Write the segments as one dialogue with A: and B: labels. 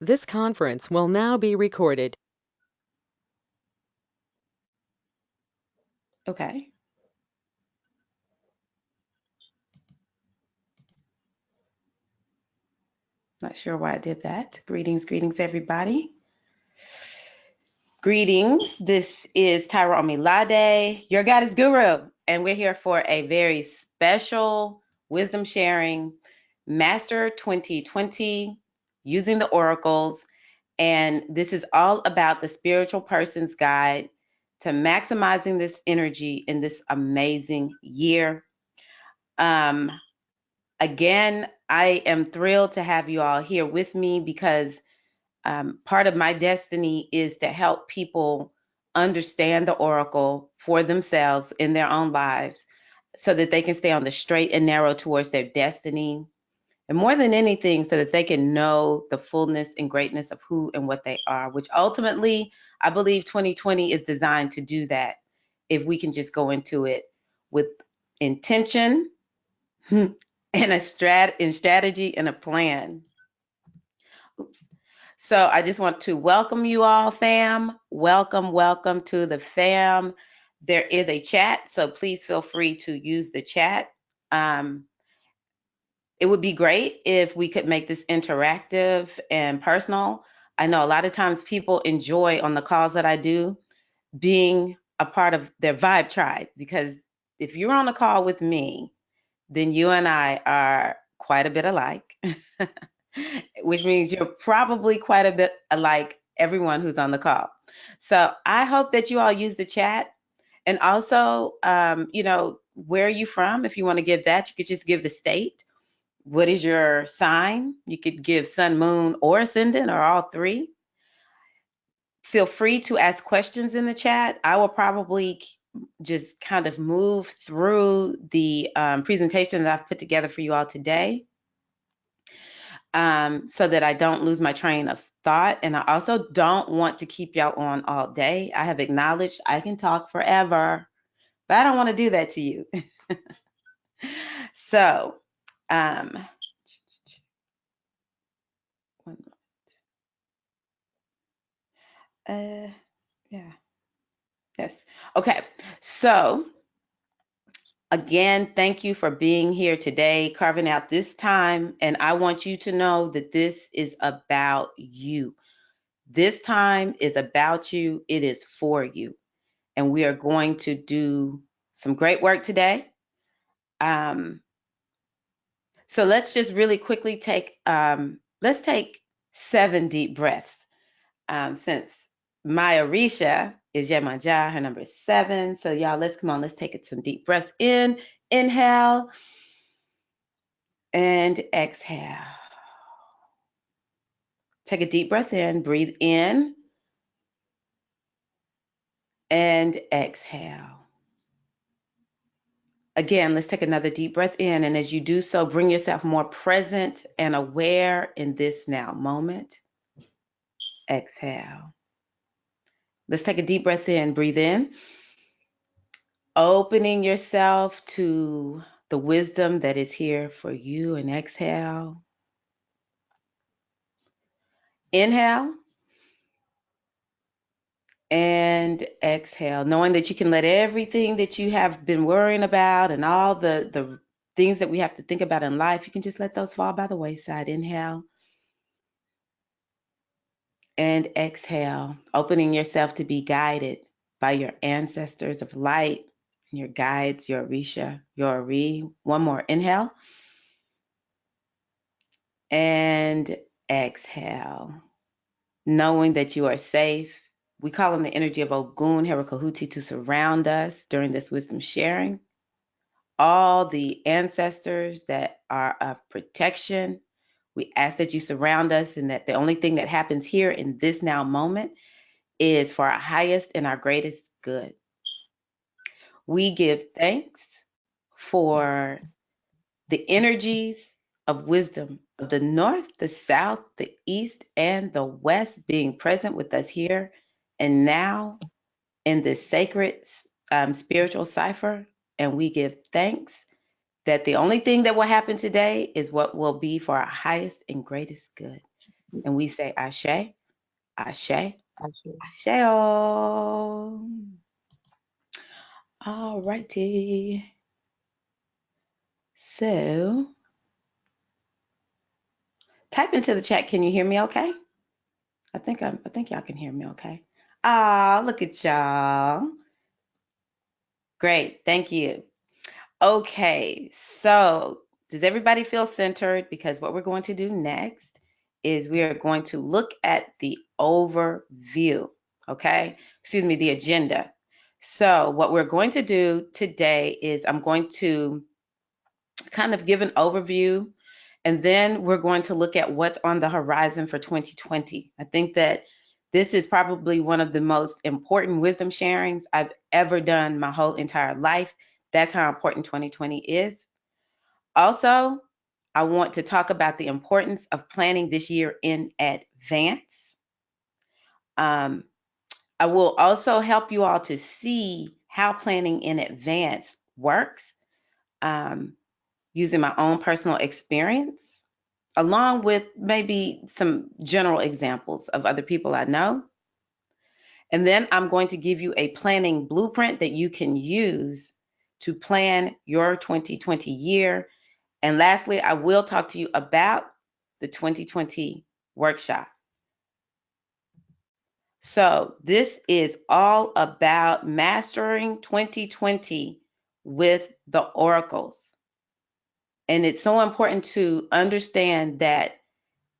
A: This conference will now be recorded.
B: Okay. Not sure why I did that. Greetings, everybody. Greetings. This is Tyra Omilade, your goddess guru, and we're here for a very special wisdom sharing Master 2020 using the oracles. And this is all about the spiritual person's guide to maximizing this energy in this amazing year. Again, I am thrilled to have you all here with me because part of my destiny is to help people understand the oracle for themselves in their own lives so that they can stay on the straight and narrow towards their destiny. And more than anything, so that they can know the fullness and greatness of who and what they are, which ultimately I believe 2020 is designed to do that if we can just go into it with intention and a strategy and a plan. Oops. So I just want to welcome you all, fam. Welcome to the fam. There is a chat, so please feel free to use the chat. It would be great if we could make this interactive and personal. I know a lot of times people enjoy on the calls that I do being a part of their vibe tribe, because if you're on a call with me, then you and I are quite a bit alike, which means you're probably quite a bit alike everyone who's on the call. So I hope that you all use the chat. And also, where are you from? If you want to give that, you could just give the state. What is your sign? You could give sun, moon, or ascendant, or all three. Feel free to ask questions in the chat. I will probably just kind of move through the presentation that I've put together for you all today, so that I don't lose my train of thought. And I also don't want to keep y'all on all day. I have acknowledged I can talk forever, but I don't want to do that to you. So, one moment. Yeah. Yes. Okay. So, again, thank you for being here today, carving out this time. And I want you to know that this is about you. This time is about you. It is for you. And we are going to do some great work today. So let's just really quickly let's take 7 deep breaths. Since my Orisha is Yemanja, her number is 7. So y'all, let's take it some deep breaths in. Inhale and exhale. Take a deep breath in, breathe in and exhale. Again, let's take another deep breath in. And as you do so, bring yourself more present and aware in this now moment. Exhale. Let's take a deep breath in, breathe in, opening yourself to the wisdom that is here for you, and exhale. Inhale and exhale, knowing that you can let everything that you have been worrying about and all the things that we have to think about in life, you can just let those fall by the wayside. Inhale and exhale, opening yourself to be guided by your ancestors of light, your guides, your Orisha, your Ori. One more. Inhale and exhale, knowing that you are safe. We call on the energy of Ogun Herakahuti to surround us during this wisdom sharing. All the ancestors that are of protection, we ask that you surround us, and that the only thing that happens here in this now moment is for our highest and our greatest good. We give thanks for the energies of wisdom of the north, the south, the east, and the west being present with us here and now in this sacred spiritual cipher. And we give thanks that the only thing that will happen today is what will be for our highest and greatest good. And we say Ashe, Ashe,
A: Ashe.
B: Asheo. All righty. So type into the chat. Can you hear me okay? I think y'all can hear me okay. Ah, look at y'all. Great. Thank you. Okay. So does everybody feel centered? Because what we're going to do next is we are going to look at the overview. Okay. Excuse me, the agenda. So what we're going to do today is I'm going to kind of give an overview, and then we're going to look at what's on the horizon for 2020. I think that this is probably one of the most important wisdom sharings I've ever done my whole entire life. That's how important 2020 is. Also, I want to talk about the importance of planning this year in advance. Um, I will also help you all to see how planning in advance works, um, using my own personal experience, along with maybe some general examples of other people I know. And then I'm going to give you a planning blueprint that you can use to plan your 2020 year. And lastly, I will talk to you about the 2020 workshop. So this is all about mastering 2020 with the oracles. And it's so important to understand that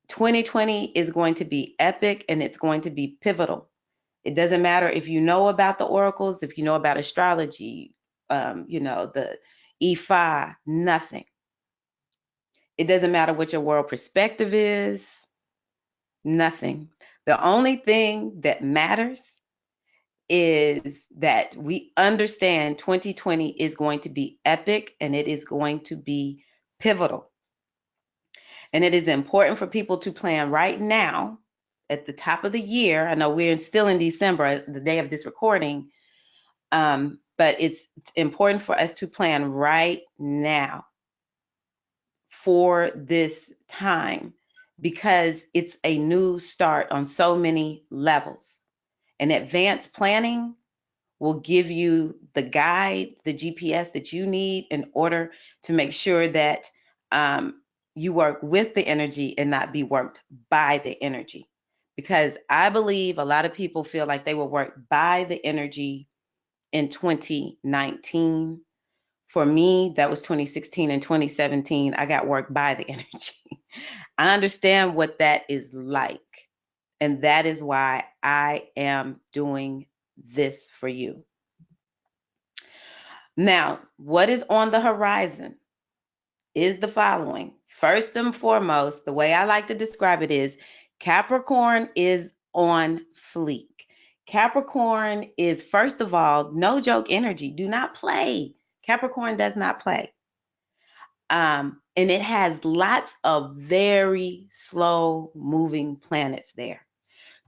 B: 2020 is going to be epic and it's going to be pivotal. It doesn't matter if you know about the oracles, if you know about astrology, the Ifa, nothing. It doesn't matter what your world perspective is, nothing. The only thing that matters is that we understand 2020 is going to be epic and it is going to be pivotal. And it is important for people to plan right now at the top of the year. I know we're still in December, the day of this recording, but it's important for us to plan right now for this time because it's a new start on so many levels. And advanced planning will give you the guide, the GPS that you need in order to make sure that you work with the energy and not be worked by the energy. Because I believe a lot of people feel like they were worked by the energy in 2019. For me, that was 2016 and 2017. I got worked by the energy. I understand what that is like. And that is why I am doing this for you. Now, what is on the horizon is the following. First and foremost, the way I like to describe it is Capricorn is on fleek. Capricorn is, first of all, no joke energy. Do not play. Capricorn does not play. And it has lots of very slow moving planets there,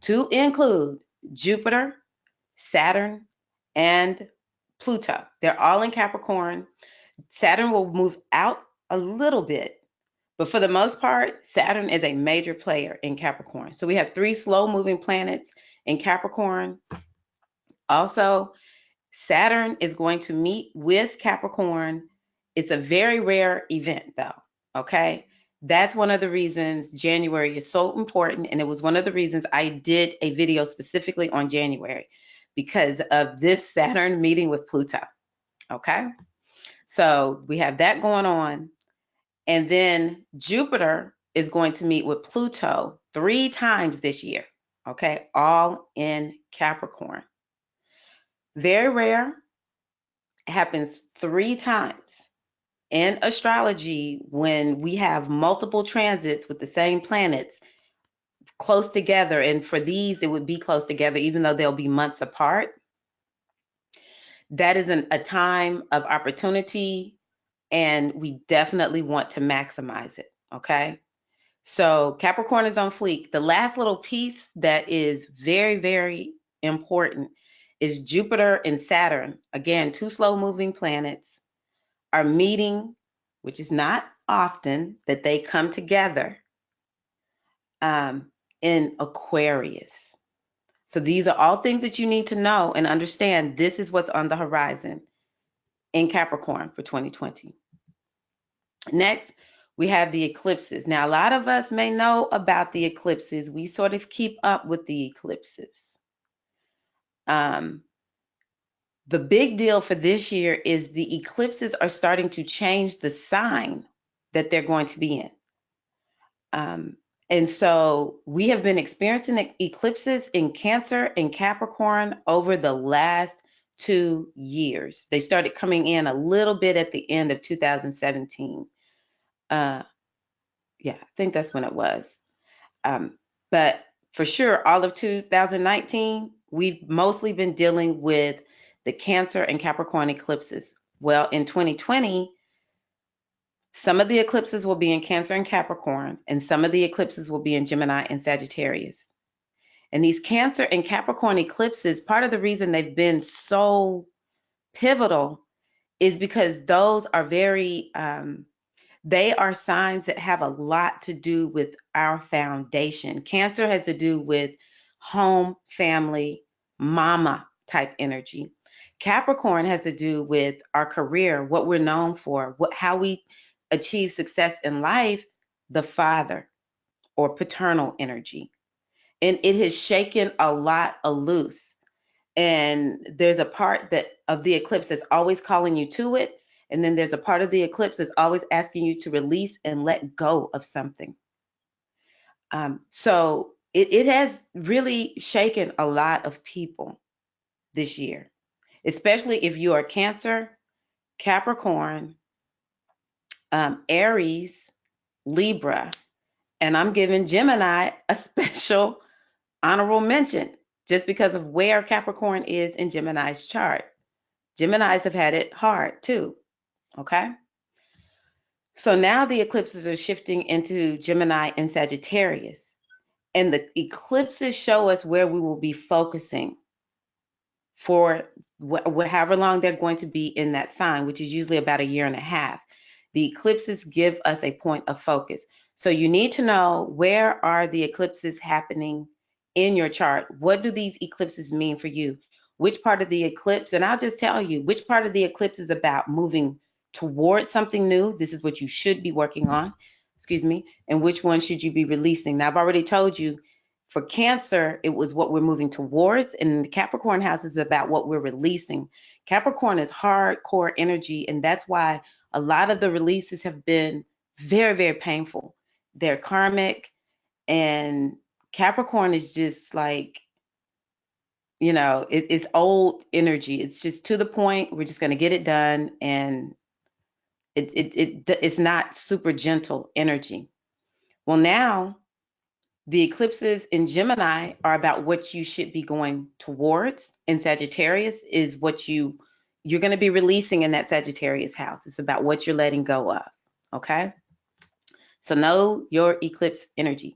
B: to include Jupiter, Saturn, and Pluto. They're all in Capricorn. Saturn will move out a little bit, but for the most part, Saturn is a major player in Capricorn. So we have 3 slow moving planets in Capricorn. Also, Saturn is going to meet with Capricorn. It's a very rare event, though. Okay. That's one of the reasons January is so important. And it was one of the reasons I did a video specifically on January because of this Saturn meeting with Pluto. Okay. So we have that going on. And then Jupiter is going to meet with Pluto 3 times this year. Okay. All in Capricorn. Very rare. It happens 3 times. In astrology, when we have multiple transits with the same planets close together, and for these, it would be close together, even though they'll be months apart, that is a time of opportunity, and we definitely want to maximize it. Okay. So Capricorn is on fleek. The last little piece that is very, very important is Jupiter and Saturn. Again, 2 slow moving planets are meeting, which is not often that they come together. in Aquarius. So these are all things that you need to know and understand. This is what's on the horizon in Capricorn for 2020. Next, we have the eclipses. Now, a lot of us may know about the eclipses. We sort of keep up with the eclipses. The big deal for this year is the eclipses are starting to change the sign that they're going to be in. And so we have been experiencing eclipses in Cancer and Capricorn over the last 2 years. They started coming in a little bit at the end of 2017. Yeah, I think that's when it was. But for sure, all of 2019, we've mostly been dealing with the Cancer and Capricorn eclipses. Well, in 2020, some of the eclipses will be in Cancer and Capricorn, and some of the eclipses will be in Gemini and Sagittarius. And these Cancer and Capricorn eclipses, part of the reason they've been so pivotal is because those are they are signs that have a lot to do with our foundation. Cancer has to do with home, family, mama type energy. Capricorn has to do with our career, what we're known for, how we achieve success in life, the father or paternal energy. And it has shaken a lot loose. And there's a part that of the eclipse that's always calling you to it. And then there's a part of the eclipse that's always asking you to release and let go of something. So it has really shaken a lot of people this year, especially if you are Cancer, Capricorn, Aries, Libra, and I'm giving Gemini a special honorable mention just because of where Capricorn is in Gemini's chart. Geminis have had it hard too, okay? So now the eclipses are shifting into Gemini and Sagittarius. And the eclipses show us where we will be focusing for however long they're going to be in that sign, which is usually about a year and a half. The eclipses give us a point of focus. So you need to know, where are the eclipses happening in your chart? What do these eclipses mean for you? Which part of the eclipse, and I'll just tell you, which part of the eclipse is about moving towards something new. This is what you should be working on, excuse me, and which one should you be releasing? Now, I've already told you, for Cancer, it was what we're moving towards, and the Capricorn house is about what we're releasing. Capricorn is hardcore energy, and that's why a lot of the releases have been very, very painful. They're karmic, and Capricorn is just like, it's old energy. It's just to the point. We're just going to get it done, and it's not super gentle energy. Well, now the eclipses in Gemini are about what you should be going towards, and Sagittarius is what you're going to be releasing in that Sagittarius house. It's about what you're letting go of, okay? So know your eclipse energy.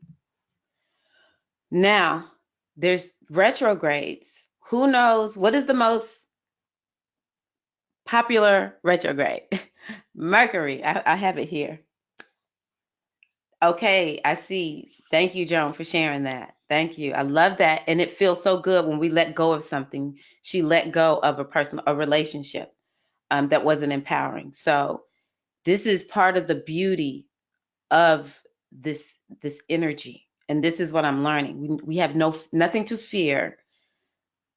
B: Now, there's retrogrades. Who knows what is the most popular retrograde? Mercury. I have it here. Okay, I see. Thank you, Joan, for sharing that. Thank you. I love that. And it feels so good when we let go of something. She let go of a relationship that wasn't empowering. So this is part of the beauty of this energy. And this is what I'm learning. We have nothing to fear.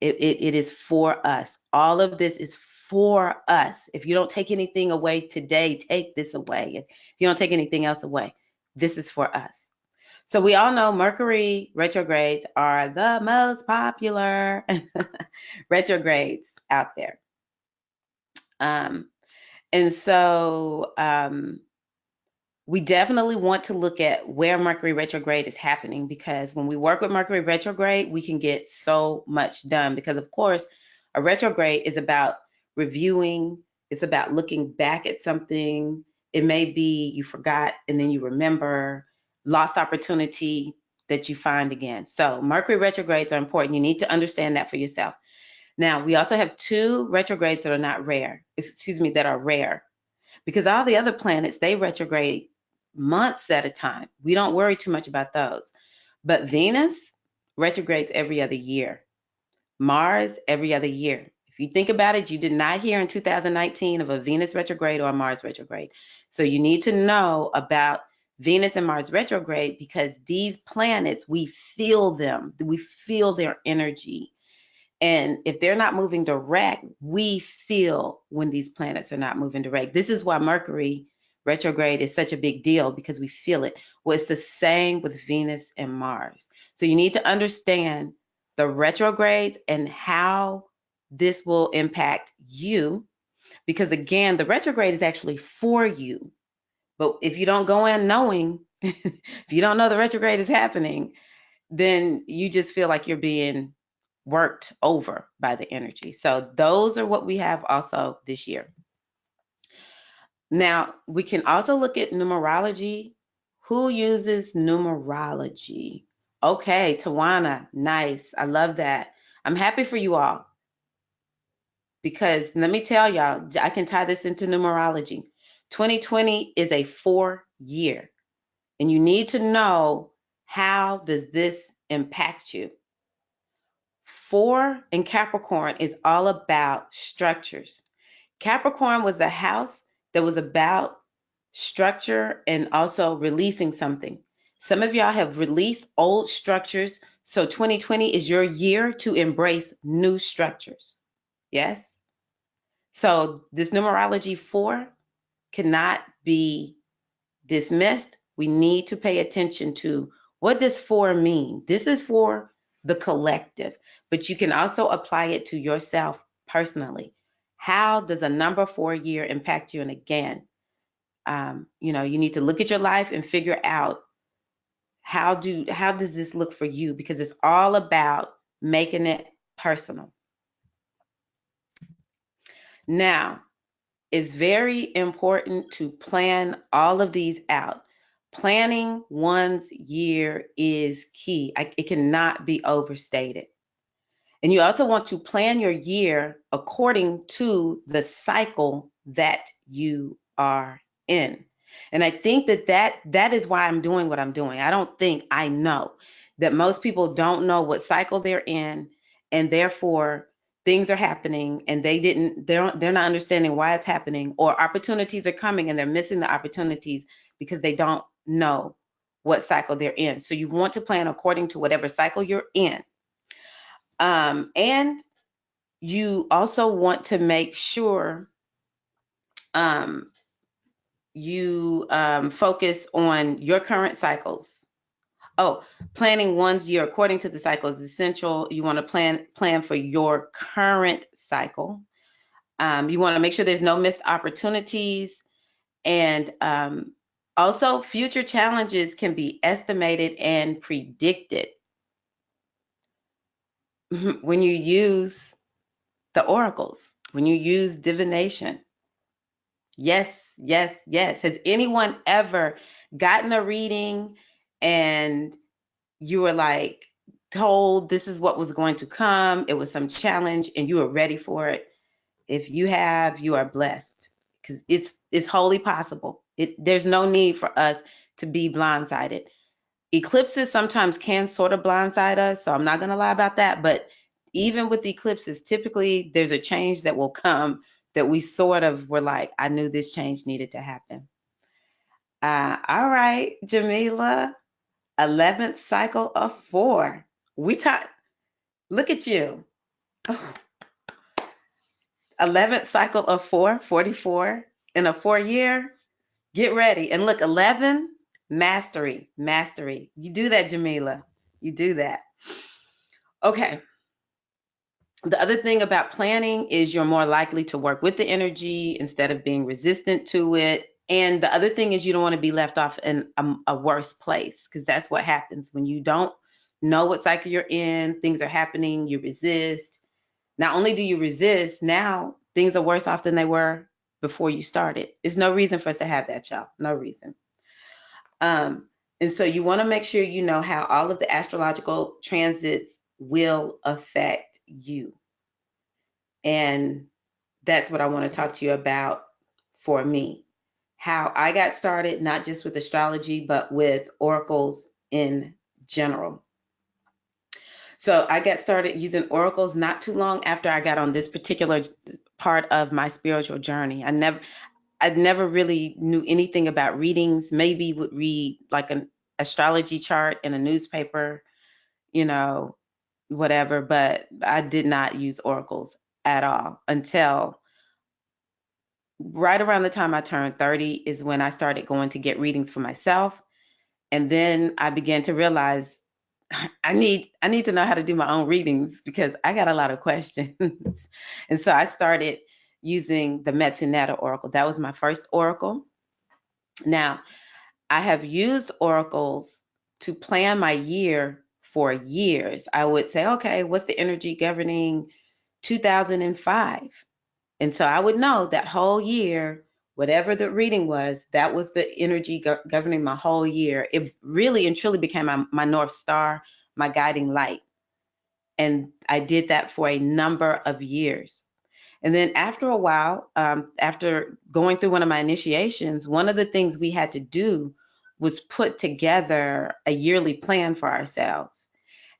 B: It is for us. All of this is for us. If you don't take anything away today, take this away. If you don't take anything else away, this is for us. So we all know Mercury retrogrades are the most popular retrogrades out there. And so we definitely want to look at where Mercury retrograde is happening, because when we work with Mercury retrograde, we can get so much done, because of course, a retrograde is about reviewing. It's about looking back at something. It may be you forgot and then you remember, lost opportunity that you find again. So Mercury retrogrades are important. You need to understand that for yourself. Now, we also have 2 retrogrades that are not rare, that are rare, because all the other planets, they retrograde months at a time. We don't worry too much about those. But Venus retrogrades every other year. Mars every other year. If you think about it, you did not hear in 2019 of a Venus retrograde or a Mars retrograde. So you need to know about Venus and Mars retrograde because these planets, we feel them, we feel their energy. And if they're not moving direct, we feel when these planets are not moving direct. This is why Mercury retrograde is such a big deal because we feel it. Well, it's the same with Venus and Mars. So you need to understand the retrogrades and how this will impact you. Because again, the retrograde is actually for you. But if you don't go in knowing, if you don't know the retrograde is happening, then you just feel like you're being worked over by the energy. So those are what we have also this year. Now, we can also look at numerology. Who uses numerology? Okay, Tawana, nice. I love that. I'm happy for you all because let me tell y'all, I can tie this into numerology. 2020 is a 4-year, and you need to know how does this impact you. 4 in Capricorn is all about structures. Capricorn was a house that was about structure and also releasing something. Some of y'all have released old structures. So 2020 is your year to embrace new structures. Yes? So this numerology 4 cannot be dismissed. We need to pay attention to what does 4 mean? This is for the collective, but you can also apply it to yourself personally. How does a number 4 year impact you? And again, you need to look at your life and figure out how does this look for you, because it's all about making it personal. Now, it's very important to plan all of these out. Planning one's year is key. It cannot be overstated. And you also want to plan your year according to the cycle that you are in. And I think that is why I'm doing what I'm doing. I know that most people don't know what cycle they're in, and therefore things are happening and they're not understanding why it's happening, or opportunities are coming and they're missing the opportunities because they don't know what cycle they're in. So you want to plan according to whatever cycle you're in. And you also want to make sure you focus on your current cycles. Oh, planning one's year according to the cycle is essential. You want to plan for your current cycle. You want to make sure there's no missed opportunities. And also, future challenges can be estimated and predicted when you use the oracles, when you use divination. Yes, yes, yes. Has anyone ever gotten a reading and you were like told this is what was going to come? It was some challenge and you were ready for it. If you have, you are blessed because it's wholly possible. There's no need for us to be blindsided. Eclipses sometimes can sort of blindside us, so I'm not going to lie about that. But even with eclipses, typically there's a change that will come that we sort of were like, I knew this change needed to happen. All right, Jamila, 11th cycle of 4. Look at you. Oh, 11th cycle of 4, 44 in a 4-year. Get ready. And look, 11, mastery, mastery. You do that, Jamila. You do that. Okay. The other thing about planning is you're more likely to work with the energy instead of being resistant to it. And the other thing is you don't want to be left off in a worse place, because that's what happens when you don't know what cycle you're in, things are happening, you resist. Not only do you resist, now things are worse off than they were before you started. There's no reason for us to have that, y'all. No reason. And so you want to make sure you know how all of the astrological transits will affect you. And that's what I want to talk to you about for me. How I got started, not just with astrology, but with oracles in general. So I got started using oracles not too long after I got on this particular part of my spiritual journey. I never really knew anything about readings. Maybe would read like an astrology chart in a newspaper, you know, whatever, but I did not use oracles at all until right around the time I turned 30 is when I started going to get readings for myself. And then I began to realize I need to know how to do my own readings because I got a lot of questions. And so I started using the Metuneta oracle. That was my first oracle. Now, I have used oracles to plan my year for years. I would say, okay, what's the energy governing 2005? And so I would know that whole year, whatever the reading was, that was the energy governing my whole year. It really and truly became my North Star, my guiding light. And I did that for a number of years. And then after a while, after going through one of my initiations, one of the things we had to do was put together a yearly plan for ourselves.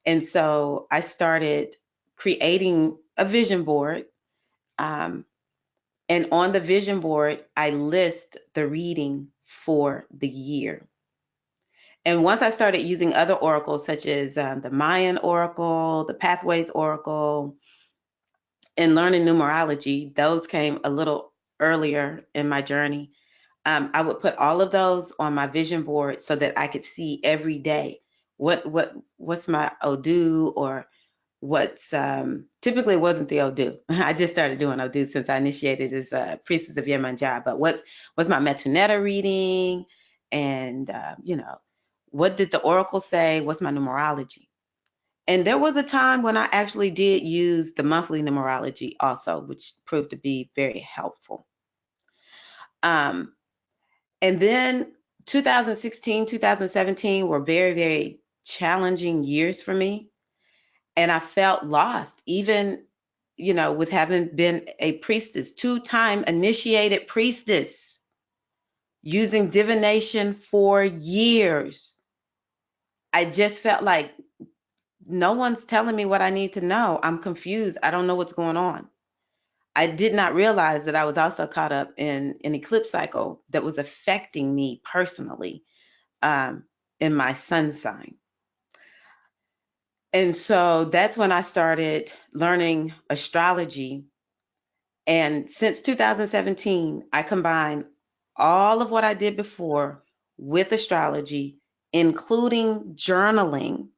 B: And so I started creating a vision board. Um, and on the vision board, I list the reading for the year. And once I started using other oracles, such as the Mayan oracle, the Pathways oracle, and learning numerology, those came a little earlier in my journey. I would put all of those on my vision board so that I could see every day what's my Odu, or what's typically it wasn't the Odu. I just started doing Odu since I initiated as a priestess of Yemanjah. But what's my Metuneta reading, and what did the oracle say? What's my numerology? And there was a time when I actually did use the monthly numerology also, which proved to be very helpful. Um, and then 2016, 2017 were very, very challenging years for me. And I felt lost, even, with having been a priestess, two-time initiated priestess, using divination for years. I just felt like no one's telling me what I need to know. I'm confused. I don't know what's going on. I did not realize that I was also caught up in an eclipse cycle that was affecting me personally, um, in my sun sign. And so that's when I started learning astrology. And since 2017, I combined all of what I did before with astrology, including journaling,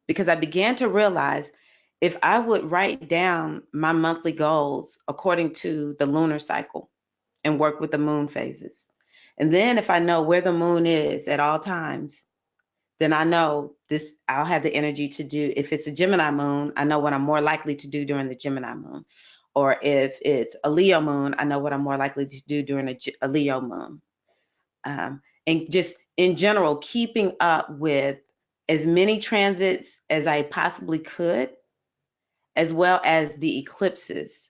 B: because I began to realize if I would write down my monthly goals according to the lunar cycle and work with the moon phases. And then if I know where the moon is at all times, then I know this, I'll have the energy to do. If it's a Gemini moon, I know what I'm more likely to do during the Gemini moon. Or if it's a Leo moon, I know what I'm more likely to do during a Leo moon. And just in general, keeping up with as many transits as I possibly could, as well as the eclipses.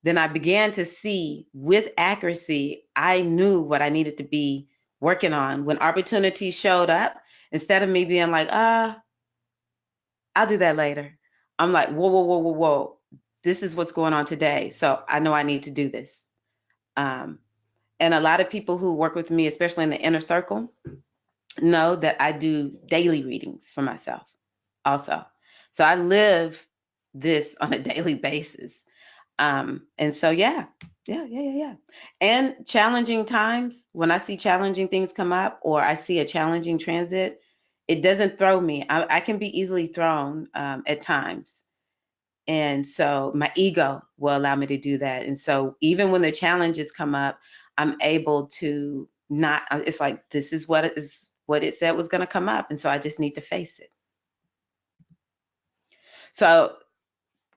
B: Then I began to see with accuracy, I knew what I needed to be working on. When opportunities showed up, instead of me being like, I'll do that later, I'm like, whoa, whoa, whoa, whoa, whoa. This is what's going on today. So I know I need to do this. Um, and a lot of people who work with me, especially in the inner circle, know that I do daily readings for myself also. So I live this on a daily basis. And so, yeah. And challenging times, when I see challenging things come up or I see a challenging transit, it doesn't throw me. I can be easily thrown at times. And so my ego will allow me to do that. And so even when the challenges come up, I'm able to not, it's like, this is what it said was going to come up. And so I just need to face it. So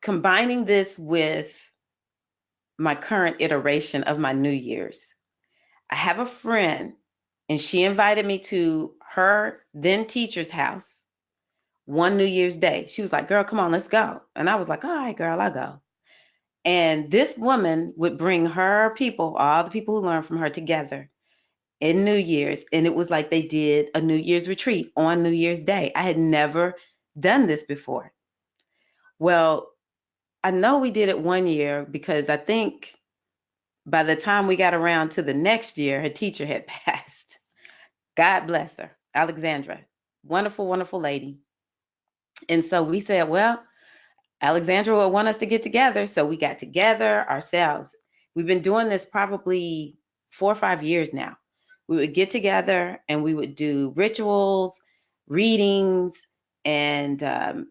B: combining this with my current iteration of my New Year's, I have a friend and she invited me to her then teacher's house one New Year's Day. She was like, girl, come on, let's go. And I was like, all right, girl, I'll go. And this woman would bring her people, all the people who learned from her together. in New Year's, and it was like they did a New Year's retreat on New Year's Day. I had never done this before. Well, I know we did it one year because I think by the time we got around to the next year, her teacher had passed. God bless her, Alexandra. Wonderful, wonderful lady. And so we said, well, Alexandra will want us to get together. So we got together ourselves. We've been doing this probably 4 or 5 years now. We would get together and we would do rituals, readings, and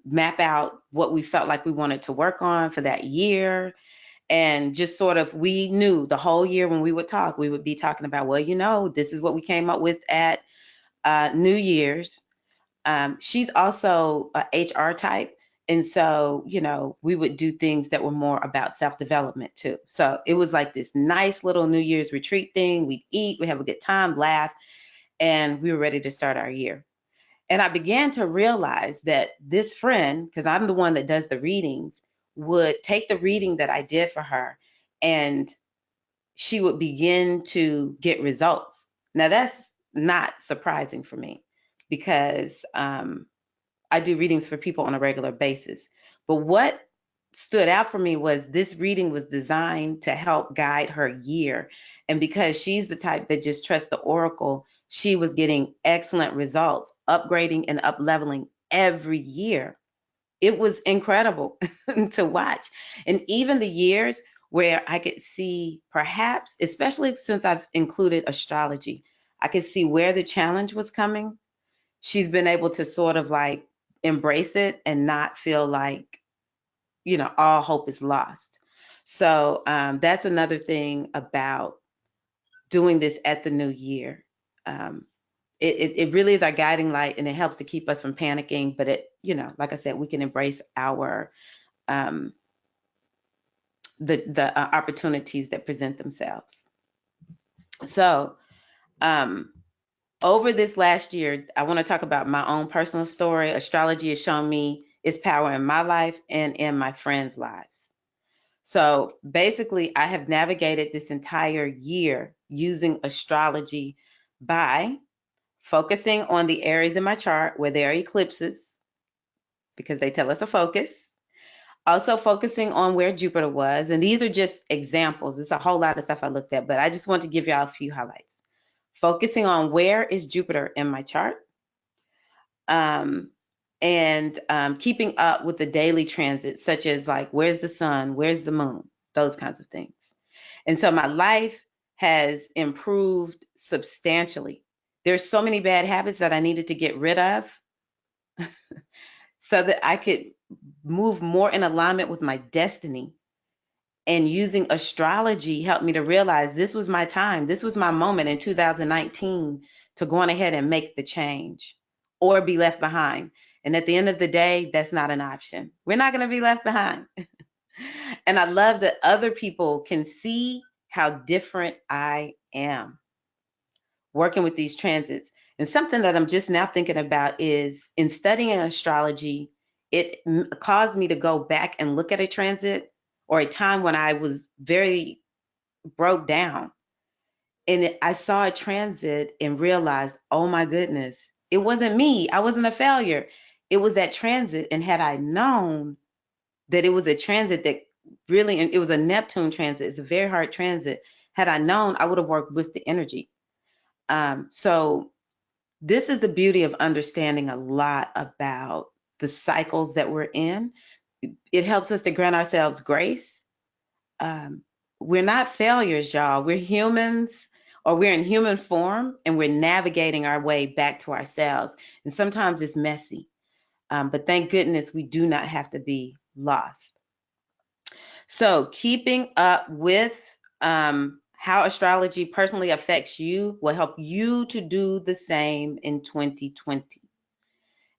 B: map out what we felt like we wanted to work on for that year. And just sort of, we knew the whole year when we would talk, we would be talking about, well, this is what we came up with at New Year's. She's also a HR type. And so, we would do things that were more about self development too. So it was like this nice little New Year's retreat thing. We'd eat, we have a good time, laugh, and we were ready to start our year. And I began to realize that this friend, because I'm the one that does the readings, would take the reading that I did for her and she would begin to get results. Now, that's not surprising for me because I do readings for people on a regular basis. But what stood out for me was this reading was designed to help guide her year. And because she's the type that just trusts the oracle, she was getting excellent results, upgrading and up leveling every year. It was incredible to watch. And even the years where I could see, perhaps, especially since I've included astrology, I could see where the challenge was coming. She's been able to sort of like embrace it and not feel like, all hope is lost. So that's another thing about doing this at the new year. Um, it really is our guiding light, and it helps to keep us from panicking. But like I said, we can embrace our um, the opportunities that present themselves. So um, over this last year, I want to talk about my own personal story. Astrology has shown me its power in my life and in my friends' lives. So basically, I have navigated this entire year using astrology by focusing on the areas in my chart where there are eclipses, because they tell us to focus. Also focusing on where Jupiter was. And these are just examples. It's a whole lot of stuff I looked at, but I just want to give y'all a few highlights. Focusing on where is Jupiter in my chart. And keeping up with the daily transits, such as like, where's the sun? Where's the moon? Those kinds of things. And so my life has improved substantially. There's so many bad habits that I needed to get rid of so that I could move more in alignment with my destiny. And using astrology helped me to realize this was my time. This was my moment in 2019 to go on ahead and make the change or be left behind. And at the end of the day, that's not an option. We're not going to be left behind. And I love that other people can see how different I am working with these transits. And something that I'm just now thinking about is, in studying astrology, it caused me to go back and look at a transit or a time when I was very broke down. And I saw a transit and realized, oh my goodness, it wasn't me. I wasn't a failure. It was that transit. And had I known that it was a transit that really, and it was a Neptune transit, it's a very hard transit. Had I known, I would have worked with the energy. So this is the beauty of understanding a lot about the cycles that we're in. It helps us to grant ourselves grace. Um, we're not failures, y'all. We're humans, or we're in human form, and we're navigating our way back to ourselves. And sometimes it's messy, but thank goodness we do not have to be lost. So, keeping up with how astrology personally affects you will help you to do the same in 2020.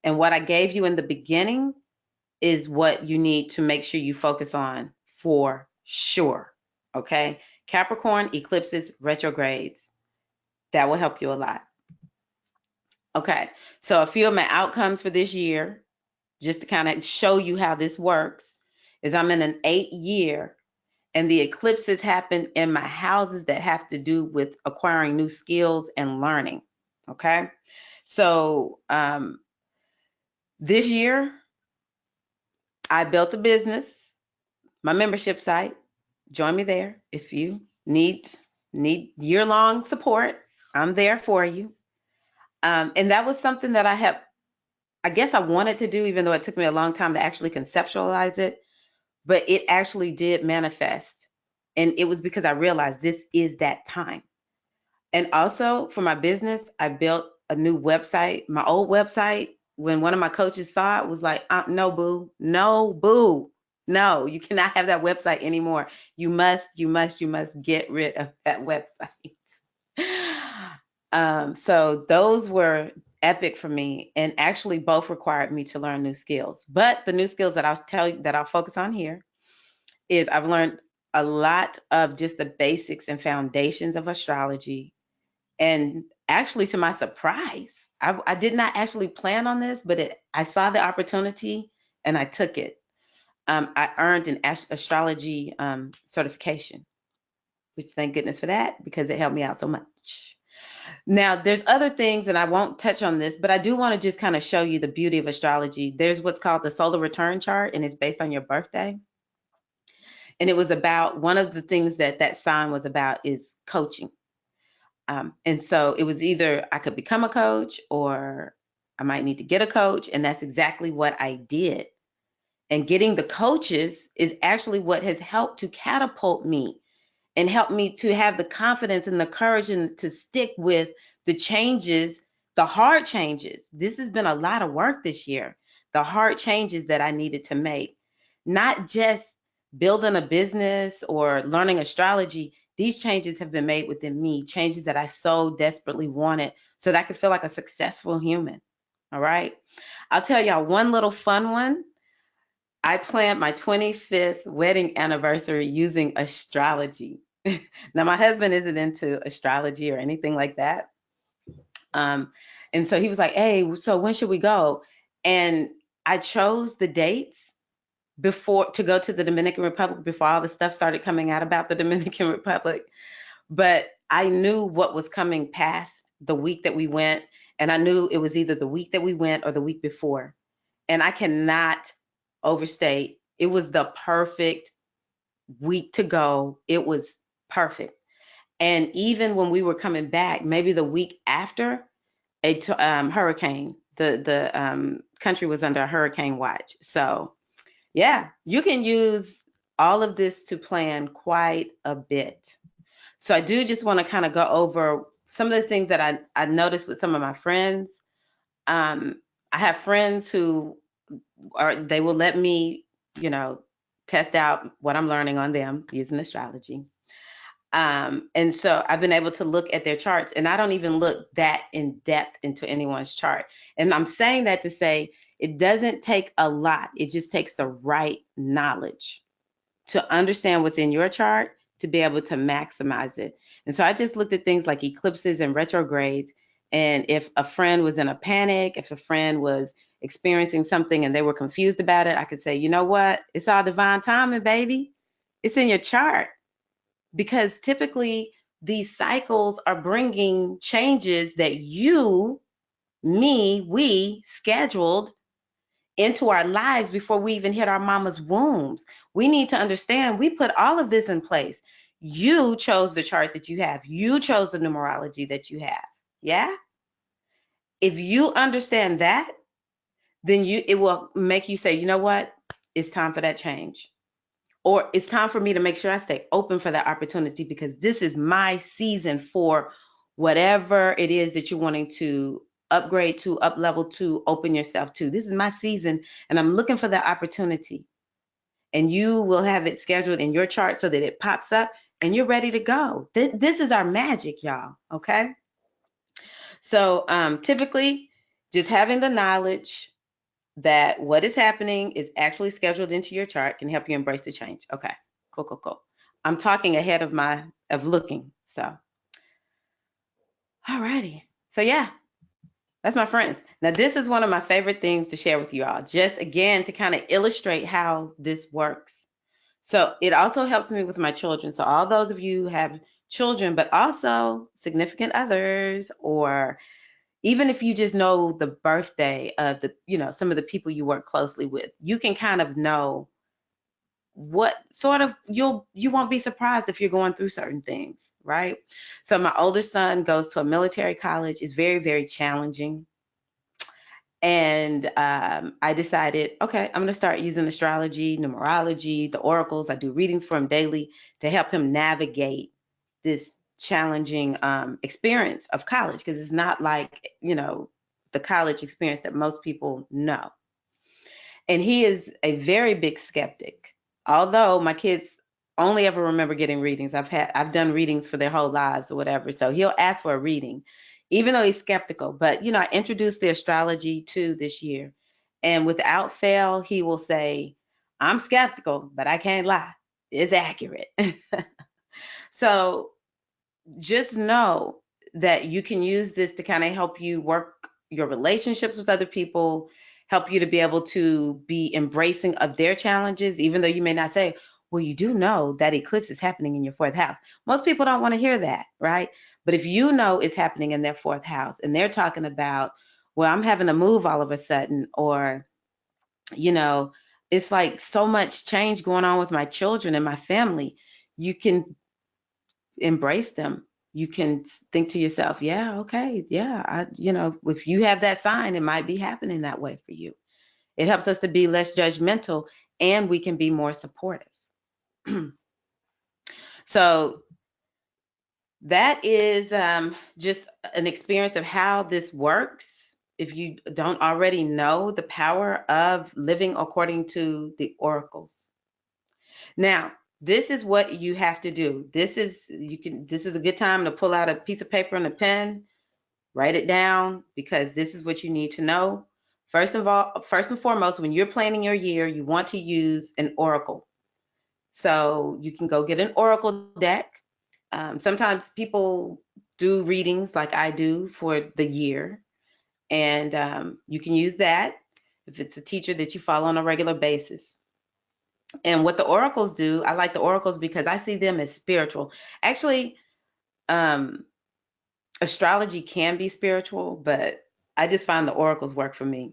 B: And what I gave you in the beginning is what you need to make sure you focus on for sure. Okay. Capricorn, eclipses, retrogrades. That will help you a lot. Okay. So, a few of my outcomes for this year, just to kind of show you how this works, is I'm in an 8 year And the eclipses happen in my houses that have to do with acquiring new skills and learning. Okay. So this year, I built a business, my membership site. Join me there if you need year-long support. I'm there for you. And that was something that I guess I wanted to do, even though it took me a long time to actually conceptualize it, but it actually did manifest. And it was because I realized this is that time. And also for my business, I built a new website. My old website, when one of my coaches saw it, was like, no, boo, no, boo. No, you cannot have that website anymore. You must get rid of that website. So those were epic for me, and actually both required me to learn new skills. But the new skills that I'll tell you that I'll focus on here is I've learned a lot of just the basics and foundations of astrology. And actually, to my surprise, I did not actually plan on this, but I saw the opportunity and I took it. I earned an astrology certification, which thank goodness for that because it helped me out so much. Now, there's other things, and I won't touch on this, but I do want to just kind of show you the beauty of astrology. There's what's called the solar return chart, and it's based on your birthday. And it was about one of the things that sign was about is coaching. And so it was either I could become a coach or I might need to get a coach. And that's exactly what I did. And getting the coaches is actually what has helped to catapult me and help me to have the confidence and the courage and to stick with the changes, the hard changes. This has been a lot of work this year, the hard changes that I needed to make, not just building a business or learning astrology. These changes have been made within me, changes that I so desperately wanted so that I could feel like a successful human. All right. I'll tell y'all one little fun one. I planned my 25th wedding anniversary using astrology. Now, my husband isn't into astrology or anything like that. Um, and so he was like, hey, so when should we go? And I chose the dates before to go to the Dominican Republic before all the stuff started coming out about the Dominican Republic. But I knew what was coming past the week that we went. And I knew it was either the week that we went or the week before. And I cannot overstate, it was the perfect week to go. It was perfect. And even when we were coming back, maybe the week after a hurricane, the country was under a hurricane watch. So yeah, you can use all of this to plan quite a bit. So I do just want to kind of go over some of the things that I noticed with some of my friends. Um, I have friends who they will let me, you know, test out what I'm learning on them using astrology. And so I've been able to look at their charts, and I don't even look that in depth into anyone's chart. And I'm saying that to say it doesn't take a lot, it just takes the right knowledge to understand what's in your chart to be able to maximize it. And so I just looked at things like eclipses and retrogrades. And if a friend was in a panic, if a friend was experiencing something and they were confused about it, I could say, you know what? It's all divine timing, baby. It's in your chart, because typically these cycles are bringing changes that we scheduled into our lives before we even hit our mama's wombs. We need to understand we put all of this in place. You chose the chart that you have. You chose the numerology that you have. Yeah? If you understand that, then it will make you say, you know what? It's time for that change. Or it's time for me to make sure I stay open for that opportunity because this is my season for whatever it is that you're wanting to upgrade to, up level to, open yourself to. This is my season and I'm looking for that opportunity. And you will have it scheduled in your chart so that it pops up and you're ready to go. This is our magic, y'all. Okay. So typically, just having the knowledge that what is happening is actually scheduled into your chart can help you embrace the change. Okay, cool, cool, cool. I'm talking ahead of looking. So, all righty. So yeah, that's my friends. Now this is one of my favorite things to share with you all. Just again to kind of illustrate how this works. So it also helps me with my children. So all those of you who have children, but also significant others, or even if you just know the birthday of the, some of the people you work closely with, you can kind of know what sort of you won't be surprised if you're going through certain things, right? So my older son goes to a military college. It's very, very challenging. And I decided, okay, I'm going to start using astrology, numerology, the oracles. I do readings for him daily to help him navigate this challenging experience of college, because it's not like, the college experience that most people know. And he is a very big skeptic. Although my kids only ever remember getting readings. I've done readings for their whole lives or whatever. So he'll ask for a reading, even though he's skeptical. But I introduced the astrology to this year. And without fail, he will say, I'm skeptical, but I can't lie. It's accurate. So just know that you can use this to kind of help you work your relationships with other people, help you to be able to be embracing of their challenges, even though you may not say, well, you do know that eclipse is happening in your fourth house. Most people don't want to hear that, right? But if you know it's happening in their fourth house and they're talking about, well, I'm having to move all of a sudden, or, you know, it's like so much change going on with my children and my family, you can embrace them. You can think to yourself, yeah, okay, yeah, if you have that sign, it might be happening that way for you. It helps us to be less judgmental, and we can be more supportive. So that is just an experience of how this works. If you don't already know the power of living according to the oracles. Now, this is what you have to do. This is a good time to pull out a piece of paper and a pen, write it down, because this is what you need to know. First and foremost, when you're planning your year, you want to use an oracle. So you can go get an oracle deck. Sometimes people do readings like I do for the year, and you can use that if it's a teacher that you follow on a regular basis. And what the oracles do, I like the oracles because I see them as spiritual. Actually, um, astrology can be spiritual, but I just find the oracles work for me.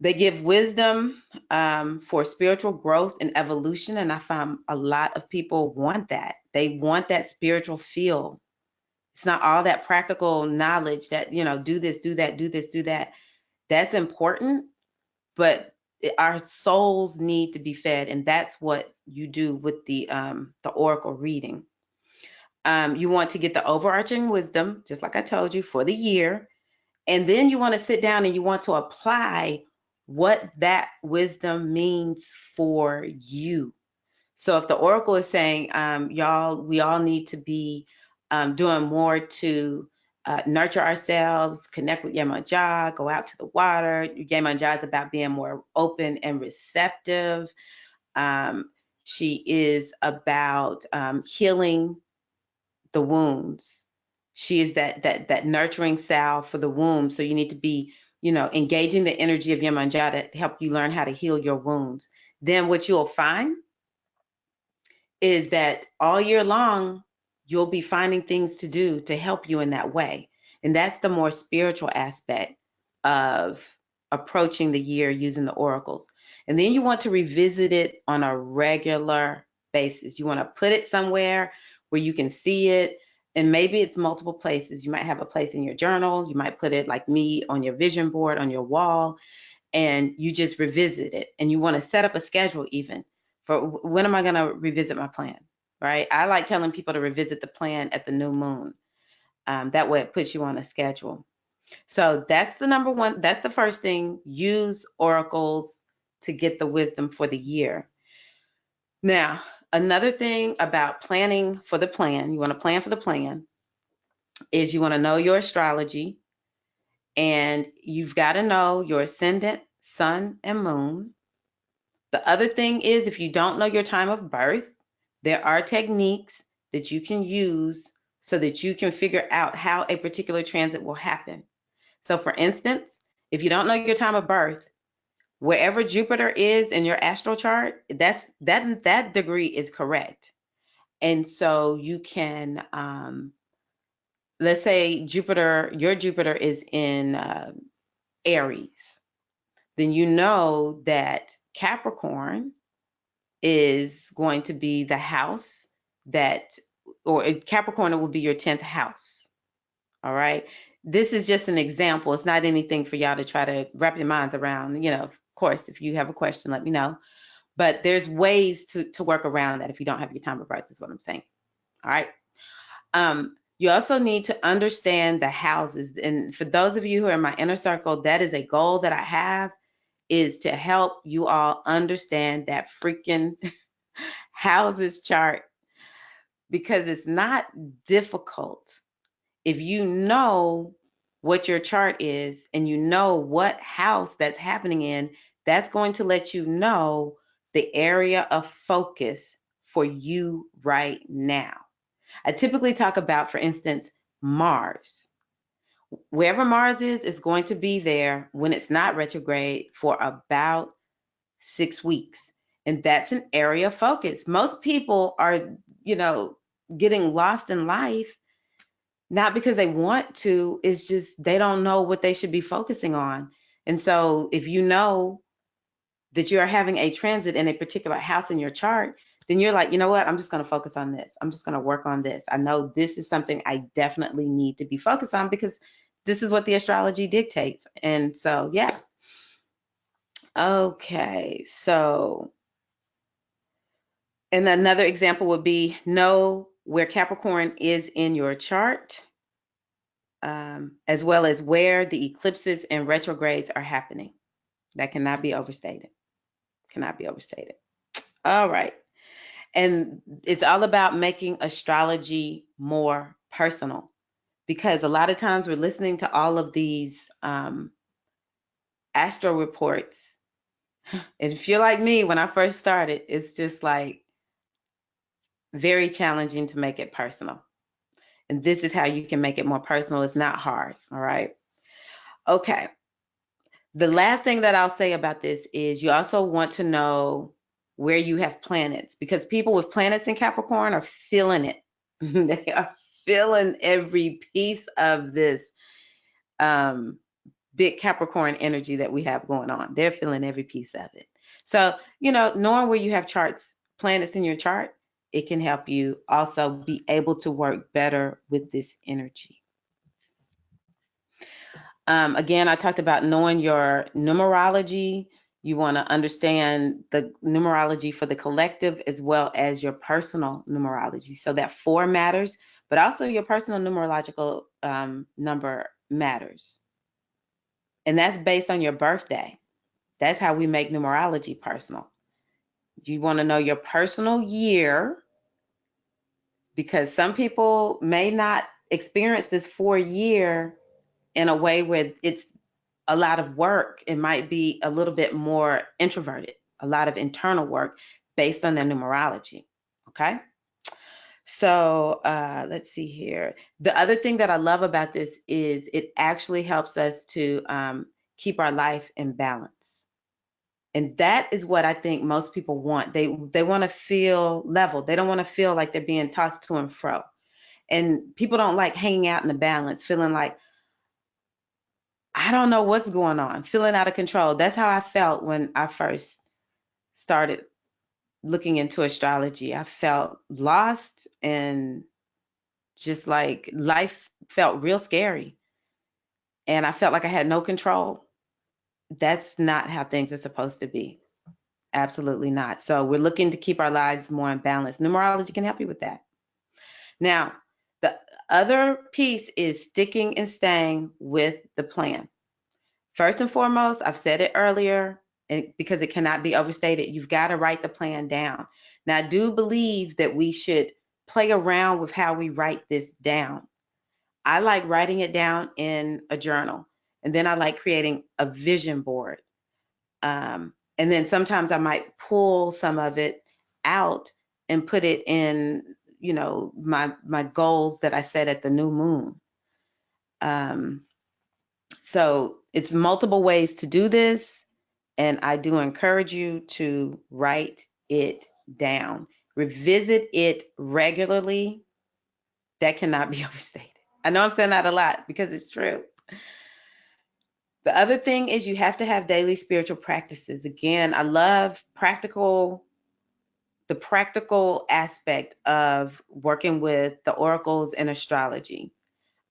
B: They give wisdom for spiritual growth and evolution, and I find a lot of people want that. They want that spiritual feel. It's not all that practical knowledge that, do this, do that, do this, do that. That's important, but our souls need to be fed, and that's what you do with the oracle reading. You want to get the overarching wisdom, just like I told you, for the year. And then you want to sit down and you want to apply what that wisdom means for you. So if the oracle is saying, we all need to be doing more to nurture ourselves, connect with Yemanjá, go out to the water. Yemanjá is about being more open and receptive. Um, she is about healing the wounds. She is that nurturing salve for the womb. So you need to be, engaging the energy of Yemanjá to help you learn how to heal your wounds. Then what you'll find is that all year long, you'll be finding things to do to help you in that way. And that's the more spiritual aspect of approaching the year using the oracles. And then you want to revisit it on a regular basis. You want to put it somewhere where you can see it. And maybe it's multiple places. You might have a place in your journal. You might put it, like me, on your vision board, on your wall, and you just revisit it. And you want to set up a schedule even for when am I going to revisit my plan, right? I like telling people to revisit the plan at the new moon. That way it puts you on a schedule. So that's the number one. That's the first thing. Use oracles to get the wisdom for the year. Now, another thing about planning for the plan, you want to plan for the plan, is you want to know your astrology, and you've got to know your ascendant, sun, and moon. The other thing is, if you don't know your time of birth, there are techniques that you can use so that you can figure out how a particular transit will happen. So, for instance, if you don't know your time of birth, Wherever Jupiter is in your astral chart, that degree is correct. And so you can, let's say your Jupiter is in Aries, then you know that Capricorn is going to be the house that, or Capricorn will be your 10th house. All right. This is just an example. It's not anything for y'all to try to wrap your minds around. Of course, if you have a question, let me know. But there's ways to work around that if you don't have your time of birth, is what I'm saying. All right. You also need to understand the houses. And for those of you who are in my inner circle, that is a goal that I have, is to help you all understand that freaking houses chart, because it's not difficult. If you know what your chart is and you know what house that's happening in, that's going to let you know the area of focus for you right now. I typically talk about, for instance, Mars. Wherever Mars is going to be there when it's not retrograde for about 6 weeks. And that's an area of focus. Most people are, getting lost in life, not because they want to, it's just they don't know what they should be focusing on. And so if you know that you're having a transit in a particular house in your chart, then you're like, you know what, I'm just going to focus on this. I'm just going to work on this. I know this is something I definitely need to be focused on because this is what the astrology dictates. And so, yeah. Okay, so, and another example would be know where Capricorn is in your chart, as well as where the eclipses and retrogrades are happening. That cannot be overstated. Cannot be overstated. All right. And it's all about making astrology more personal, because a lot of times we're listening to all of these astro reports. And if you're like me, when I first started, it's just like very challenging to make it personal. And this is how you can make it more personal. It's not hard. All right. Okay. The last thing that I'll say about this is you also want to know where you have planets, because people with planets in Capricorn are feeling it. They are feeling every piece of this big Capricorn energy that we have going on. They're feeling every piece of it. So, knowing where you have planets in your chart, it can help you also be able to work better with this energy. Again, I talked about knowing your numerology. You want to understand the numerology for the collective as well as your personal numerology. So that 4 matters, but also your personal numerological number matters. And that's based on your birthday. That's how we make numerology personal. You want to know your personal year, because some people may not experience this 4-year in a way where it's a lot of work. It might be a little bit more introverted, a lot of internal work based on their numerology. Okay. So let's see here. The other thing that I love about this is it actually helps us to keep our life in balance. And that is what I think most people want. They want to feel level. They don't want to feel like they're being tossed to and fro. And people don't like hanging out in the balance, feeling like, I don't know what's going on, feeling out of control. That's how I felt when I first started looking into astrology. I felt lost and just like life felt real scary. And I felt like I had no control. That's not how things are supposed to be. Absolutely not. So we're looking to keep our lives more in balance. Numerology can help you with that. Now, the other piece is sticking and staying with the plan. First and foremost, I've said it earlier, because it cannot be overstated, you've got to write the plan down. Now, I do believe that we should play around with how we write this down. I like writing it down in a journal, and then I like creating a vision board. And then sometimes I might pull some of it out and put it in, my goals that I set at the new moon. So it's multiple ways to do this. And I do encourage you to write it down. Revisit it regularly. That cannot be overstated. I know I'm saying that a lot because it's true. The other thing is you have to have daily spiritual practices. Again, I love the practical aspect of working with the oracles and astrology.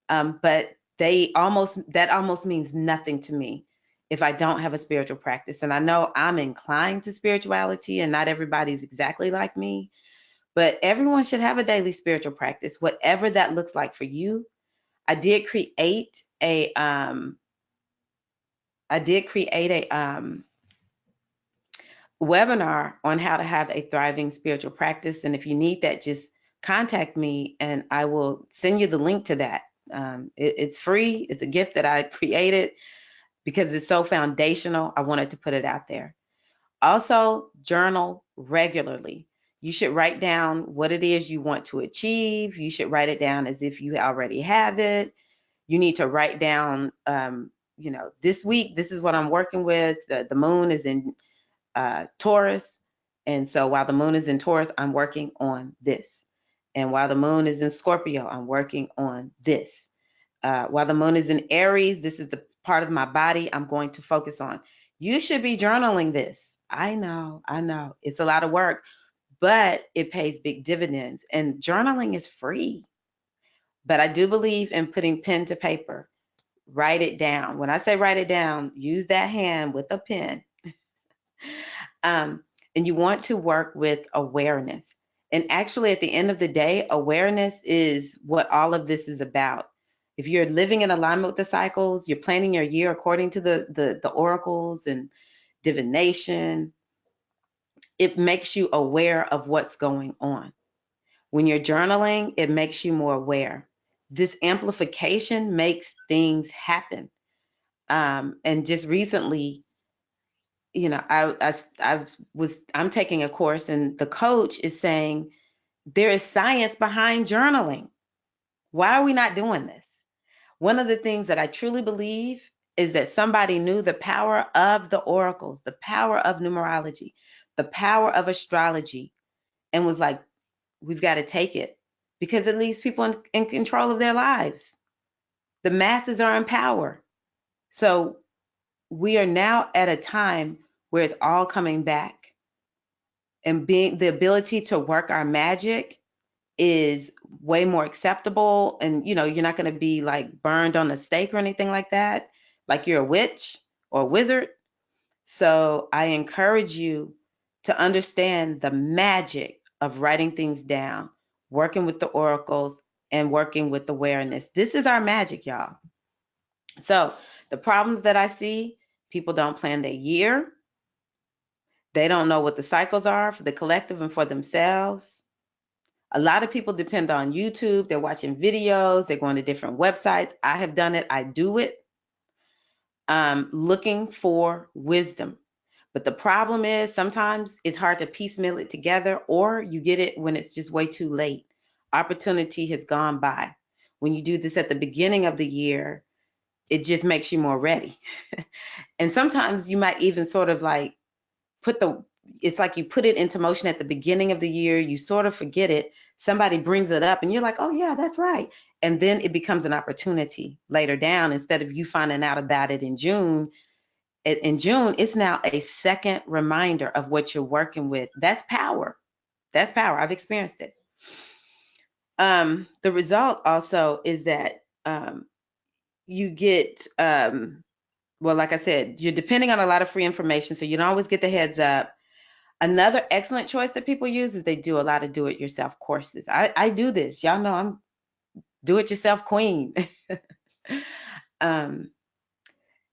B: But that almost means nothing to me if I don't have a spiritual practice. And I know I'm inclined to spirituality and not everybody's exactly like me, but everyone should have a daily spiritual practice, whatever that looks like for you. I did create a webinar on how to have a thriving spiritual practice. And if you need that, just contact me and I will send you the link to that. It's free. It's a gift that I created because it's so foundational. I wanted to put it out there. Also, journal regularly. You should write down what it is you want to achieve. You should write it down as if you already have it. You need to write down, this week, this is what I'm working with. The moon is in Taurus. And so while the moon is in Taurus, I'm working on this. And while the moon is in Scorpio, I'm working on this. While the moon is in Aries, this is the part of my body I'm going to focus on. You should be journaling this. I know. It's a lot of work, but it pays big dividends. And journaling is free. But I do believe in putting pen to paper. Write it down. When I say write it down, use that hand with a pen. And you want to work with awareness. And actually, at the end of the day, awareness is what all of this is about. If you're living in alignment with the cycles, you're planning your year according to the oracles and divination, it makes you aware of what's going on. When you're journaling, it makes you more aware. This amplification makes things happen. And just recently, I'm taking a course and the coach is saying there is science behind journaling. Why are we not doing this? One of the things that I truly believe is that somebody knew the power of the oracles, the power of numerology, the power of astrology, and was like, we've got to take it because it leaves people in control of their lives. The masses are in power. So we are now at a time where it's all coming back. And being the ability to work our magic is way more acceptable. And you're not going to be like burned on the stake or anything like that, like you're a witch or a wizard. So I encourage you to understand the magic of writing things down, working with the oracles, and working with awareness. This is our magic, y'all. So the problems that I see, people don't plan their year. They don't know what the cycles are for the collective and for themselves. A lot of people depend on YouTube. They're watching videos. They're going to different websites. I have done it. I do it. Looking for wisdom. But the problem is sometimes it's hard to piecemeal it together, or you get it when it's just way too late. Opportunity has gone by. When you do this at the beginning of the year, it just makes you more ready. And sometimes you might even sort of like it's like you put it into motion at the beginning of the year, you sort of forget it, somebody brings it up and you're like, oh yeah, that's right. And then it becomes an opportunity later down. Instead of you finding out about it in June, it's now a second reminder of what you're working with. That's power. That's power. I've experienced it. The result also is that you get, well, like I said, you're depending on a lot of free information, so you don't always get the heads up. Another excellent choice that people use is they do a lot of do-it-yourself courses. I do this. Y'all know I'm do-it-yourself queen.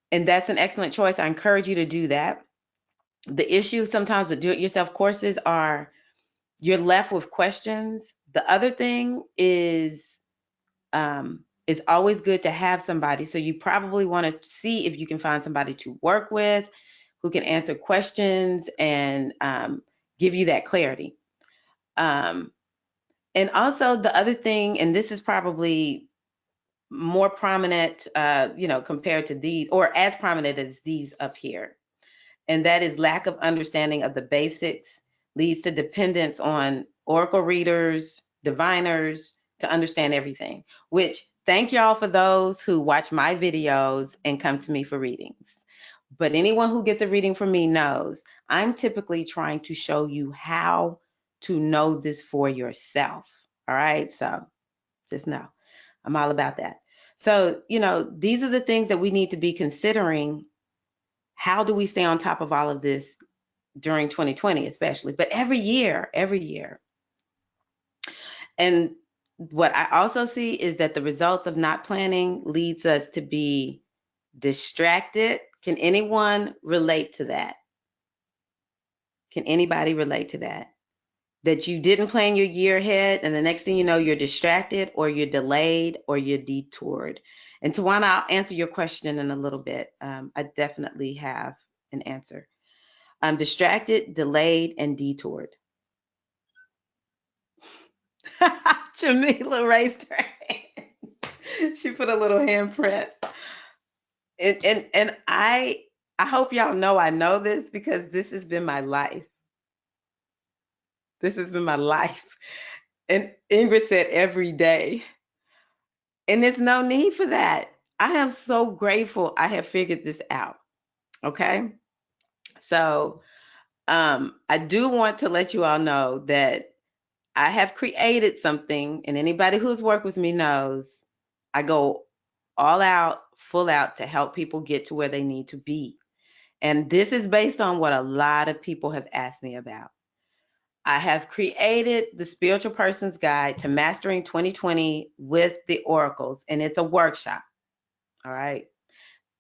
B: And that's an excellent choice. I encourage you to do that. The issue sometimes with do-it-yourself courses are you're left with questions. The other thing is it's always good to have somebody. So you probably want to see if you can find somebody to work with who can answer questions and give you that clarity. And also the other thing, and this is probably more prominent, compared to these, or as prominent as these up here, and that is lack of understanding of the basics leads to dependence on oracle readers, diviners to understand everything, which thank y'all for those who watch my videos and come to me for readings. But anyone who gets a reading from me knows I'm typically trying to show you how to know this for yourself. All right. So just know I'm all about that. So, these are the things that we need to be considering. How do we stay on top of all of this during 2020, especially, but every year, every year? And what I also see is that the results of not planning leads us to be distracted. Can anyone relate to that? Can anybody relate to that? That you didn't plan your year ahead, and the next thing you know, you're distracted, or you're delayed, or you're detoured. And Tawana, I'll answer your question in a little bit. I definitely have an answer. I'm distracted, delayed, and detoured. Jamila raised her hand. She put a little handprint. And I hope y'all know I know this because this has been my life. This has been my life. And Ingrid said every day. And there's no need for that. I am so grateful I have figured this out. Okay. So I do want to let you all know that I have created something, and anybody who's worked with me knows I go all out, full out to help people get to where they need to be. And this is based on what a lot of people have asked me about. I have created the Spiritual Person's Guide to Mastering 2020 with the Oracles, and it's a workshop. All right.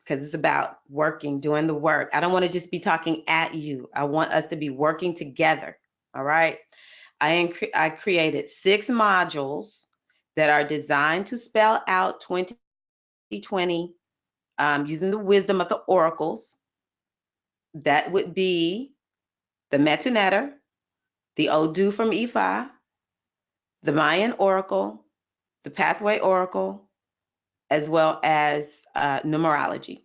B: Because it's about working, doing the work. I don't want to just be talking at you. I want us to be working together. All right. I created 6 modules that are designed to spell out 2020 using the wisdom of the oracles. That would be the Metu Neter, the Odu from Ifa, the Mayan Oracle, the Pathway Oracle, as well as numerology.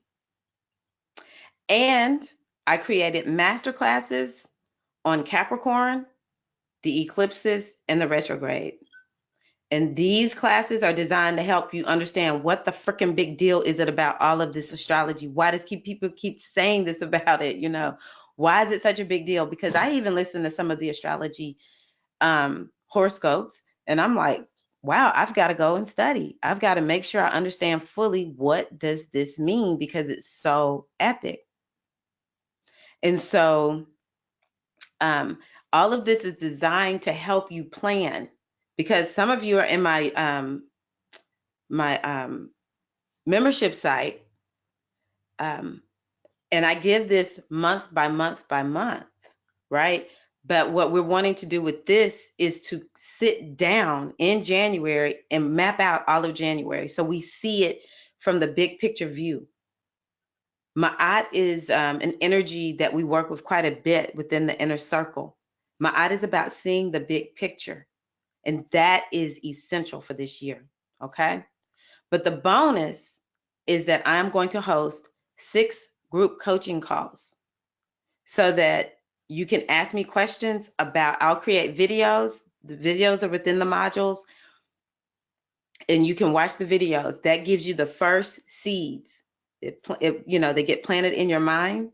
B: And I created master classes on Capricorn, the eclipses, and the retrograde. And these classes are designed to help you understand what the freaking big deal is it about all of this astrology. Why does people keep saying this about it? Why is it such a big deal? Because I even listen to some of the astrology horoscopes, and I'm like, wow, I've got to go and study. I've got to make sure I understand fully what does this mean because it's so epic. And so all of this is designed to help you plan, because some of you are in my membership site, and I give this month by month by month, right? But what we're wanting to do with this is to sit down in January and map out all of January so we see it from the big picture view. Ma'at is an energy that we work with quite a bit within the inner circle. Ma'at is about seeing the big picture, and that is essential for this year, okay? But the bonus is that I'm going to host 6 group coaching calls so that you can ask me questions about, I'll create videos. The videos are within the modules, and you can watch the videos. That gives you the first seeds. They get planted in your mind,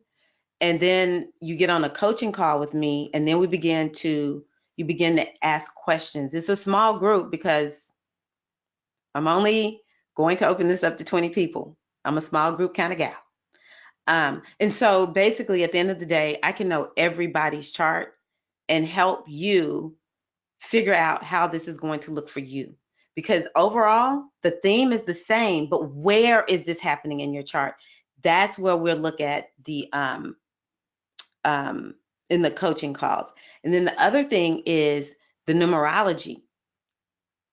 B: and then you get on a coaching call with me, and then you begin to ask questions. It's a small group because I'm only going to open this up to 20 people. I'm a small group kind of gal. And so basically at the end of the day, I can know everybody's chart and help you figure out how this is going to look for you. Because overall, the theme is the same, but where is this happening in your chart? That's where we'll look at the in the coaching calls. And then the other thing is the numerology.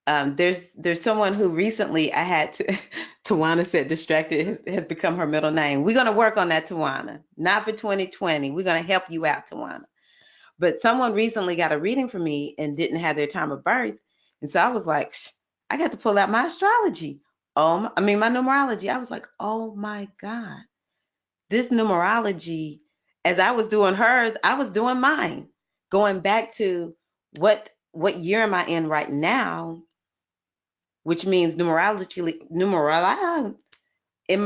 B: There's someone who recently I had to Tawana said distracted has become her middle name. We're going to work on that, Tawana. Not for 2020. We're going to help you out, Tawana. But someone recently got a reading from me and didn't have their time of birth. And so I was like, I got to pull out my astrology. My numerology. I was like, oh my God. This numerology as I was doing hers, I was doing mine. Going back to what year am I in right now, which means in my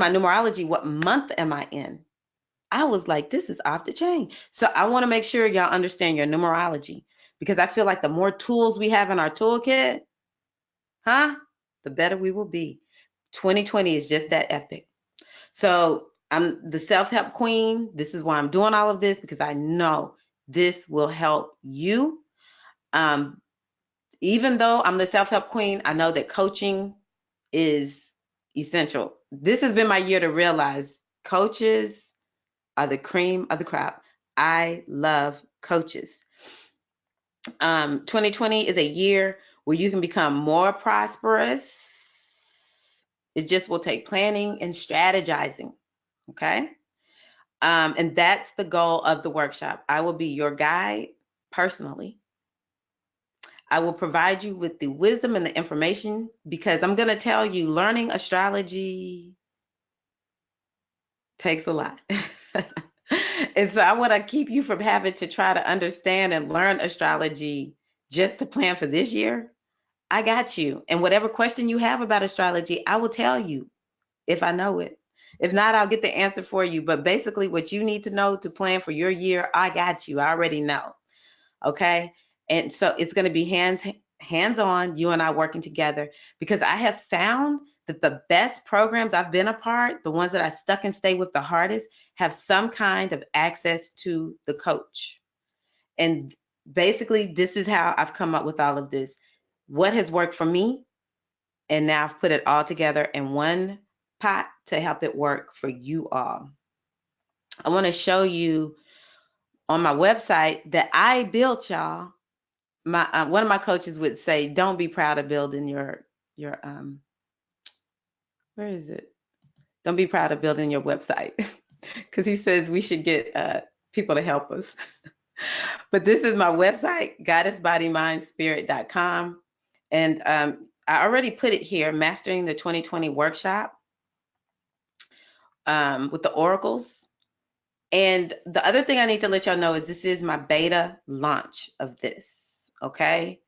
B: numerology, what month am I in? I was like, this is off the chain. So I want to make sure y'all understand your numerology, because I feel like the more tools we have in our toolkit, the better we will be. 2020 is just that epic. So I'm the self-help queen. This is why I'm doing all of this, because I know this will help you. Um, Even though I'm the self-help queen, I know that coaching is essential. This has been my year to realize coaches are the cream of the crop. I love coaches. 2020 is a year where you can become more prosperous. It just will take planning and strategizing. Okay. And that's the goal of the workshop. I will be your guide personally. I will provide you with the wisdom and the information, because I'm going to tell you, learning astrology takes a lot. And so I want to keep you from having to try to understand and learn astrology just to plan for this year. I got you. And whatever question you have about astrology, I will tell you if I know it. If not, I'll get the answer for you. But basically, what you need to know to plan for your year, I got you. I already know. Okay. And so it's going to be hands on, you and I working together, because I have found that the best programs I've been a part, the ones that I stuck and stay with the hardest, have some kind of access to the coach. And basically, this is how I've come up with all of this. What has worked for me, and now I've put it all together in one pot to help it work for you all. I want to show you on my website that I built, y'all. My one of my coaches would say, "Don't be proud of building your where is it? Don't be proud of building your website," because he says we should get people to help us. But this is my website, goddessbodymindspirit.com, and I already put it here, Mastering the 2020 Workshop with the oracles. And the other thing I need to let y'all know is this is my beta launch of this, okay?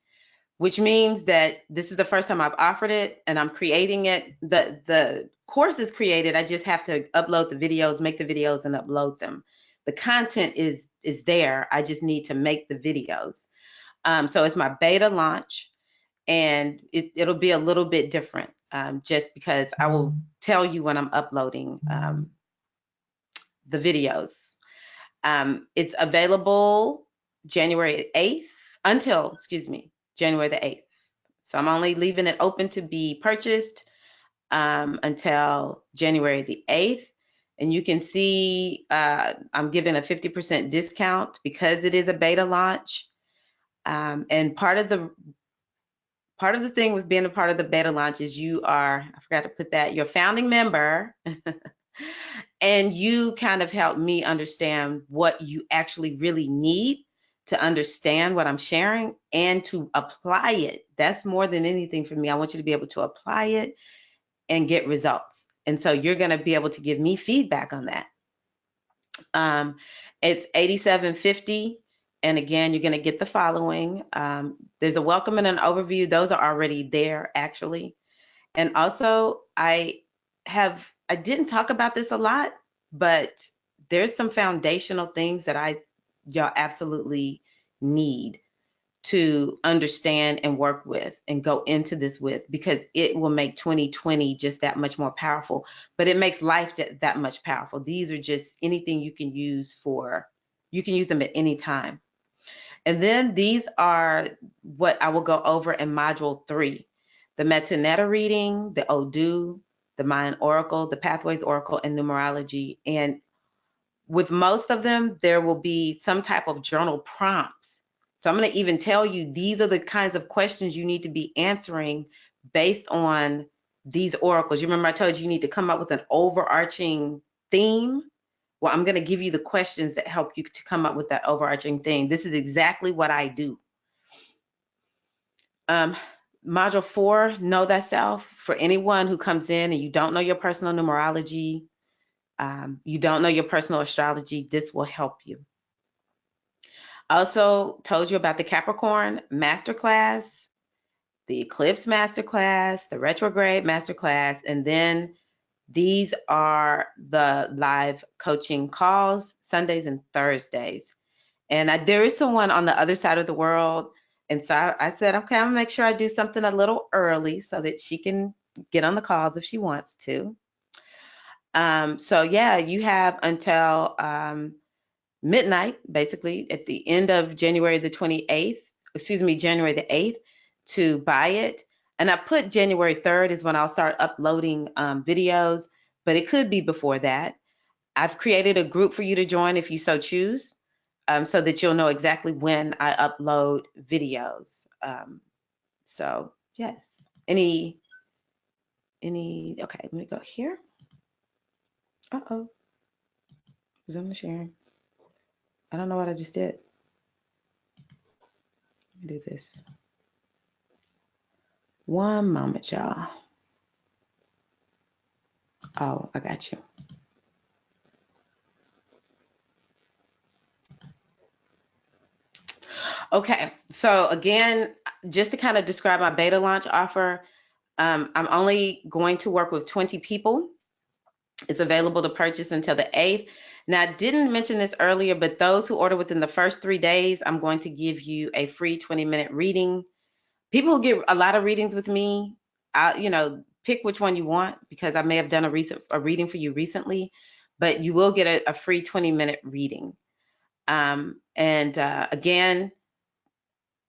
B: Which means that this is the first time I've offered it, and I'm creating it. The course is created. I just have to upload the videos, make the videos, and upload them. The content is there. I just need to make the videos. So it's my beta launch, and it'll be a little bit different, just because I will tell you when I'm uploading the videos. It's available January 8th until, January the 8th. So I'm only leaving it open to be purchased until January the 8th. And you can see I'm giving a 50% discount because it is a beta launch. And part of the thing with being a part of the beta launch is you are, I forgot to put that, you're a founding member. And you kind of help me understand what you actually really need to understand what I'm sharing and to apply it. That's more than anything for me. I want you to be able to apply it and get results. And so you're going to be able to give me feedback on that. It's $87.50. And again, you're going to get the following. There's a welcome and an overview. Those are already there, actually. And also, I didn't talk about this a lot, but there's some foundational things that y'all absolutely need to understand and work with and go into this with, because it will make 2020 just that much more powerful. But it makes life that much powerful. These are just anything you can use them at any time. And then these are what I will go over in module 3. The Metaneta reading, the Odu, the Mayan Oracle, the Pathways Oracle, and numerology. And with most of them, there will be some type of journal prompts. So I'm going to even tell you, these are the kinds of questions you need to be answering based on these oracles. You remember I told you need to come up with an overarching theme? Well, I'm going to give you the questions that help you to come up with that overarching thing. This is exactly what I do. Module 4, Know Thyself. For anyone who comes in and you don't know your personal numerology, You don't know your personal astrology, this will help you. I also told you about the Capricorn Masterclass, the Eclipse Masterclass, the Retrograde Masterclass, and then these are the live coaching calls, Sundays and Thursdays. And there is someone on the other side of the world. And so I said, okay, I'm gonna make sure I do something a little early so that she can get on the calls if she wants to. So yeah, you have until midnight, basically, at the end of January the 28th, excuse me, January the 8th, to buy it. And I put January 3rd is when I'll start uploading videos, but it could be before that. I've created a group for you to join if you so choose, so that you'll know exactly when I upload videos. So yes, okay, let me go here. Uh-oh, Zoom the sharing. I don't know what I just did. Let me do this. One moment, y'all. Oh, I got you. Okay, so again, just to kind of describe my beta launch offer, I'm only going to work with 20 people. It's available to purchase until the 8th. Now, I didn't mention this earlier, but those who order within the first 3 days, I'm going to give you a free 20-minute reading. People who get a lot of readings with me, pick which one you want, because I may have done a reading for you recently, but you will get a free 20-minute reading. Again,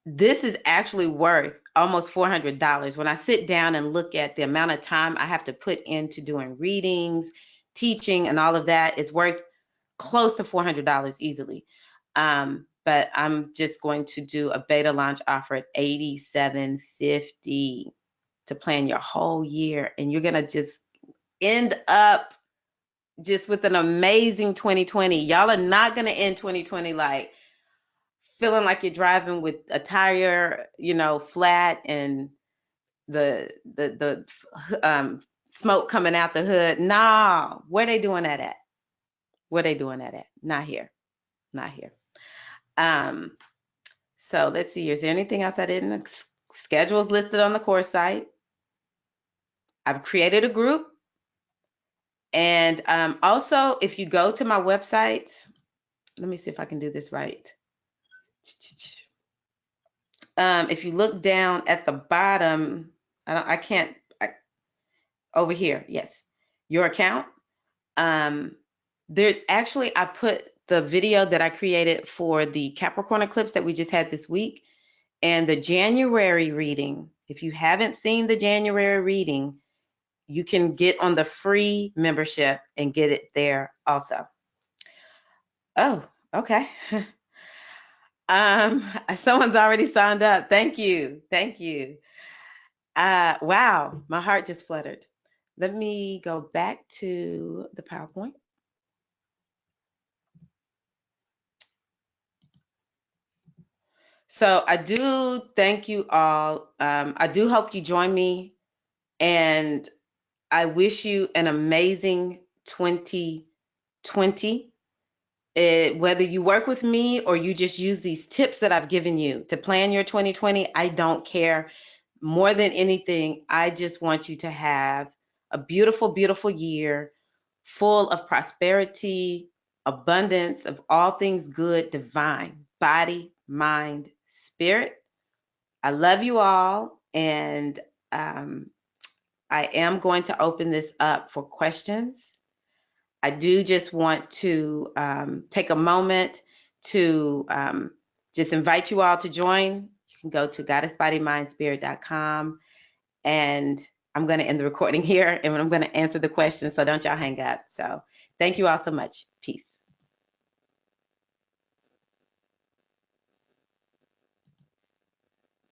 B: this is actually worth almost $400. When I sit down and look at the amount of time I have to put into doing readings, teaching, and all of that, is worth close to $400 easily. But I'm just going to do a beta launch offer at $87.50 to plan your whole year. And you're going to just end up just with an amazing 2020. Y'all are not going to end 2020 like feeling like you're driving with a tire, flat, and the smoke coming out the hood. Nah, where they doing that at? Where they doing that at? Not here. Not here. So let's see. Is there anything else I didn't? Schedules listed on the course site. I've created a group. And also, if you go to my website, let me see if I can do this right. If you look down at the bottom, over here, yes, your account. There actually, I put the video that I created for the Capricorn eclipse that we just had this week, and the January reading. If you haven't seen the January reading, you can get on the free membership and get it there also. Oh, okay. Someone's already signed up. Thank you. Thank you. Wow, my heart just fluttered. Let me go back to the PowerPoint. So I do thank you all. I do hope you join me, and I wish you an amazing 2020. Whether you work with me or you just use these tips that I've given you to plan your 2020, I don't care. More than anything, I just want you to have a beautiful, beautiful year full of prosperity, abundance of all things good, divine, body, mind, spirit. I love you all, and I am going to open this up for questions. I do just want to take a moment to just invite you all to join. You can go to goddessbodymindspirit.com, and I'm going to end the recording here, and I'm going to answer the questions, so don't y'all hang up. So thank you all so much. Peace.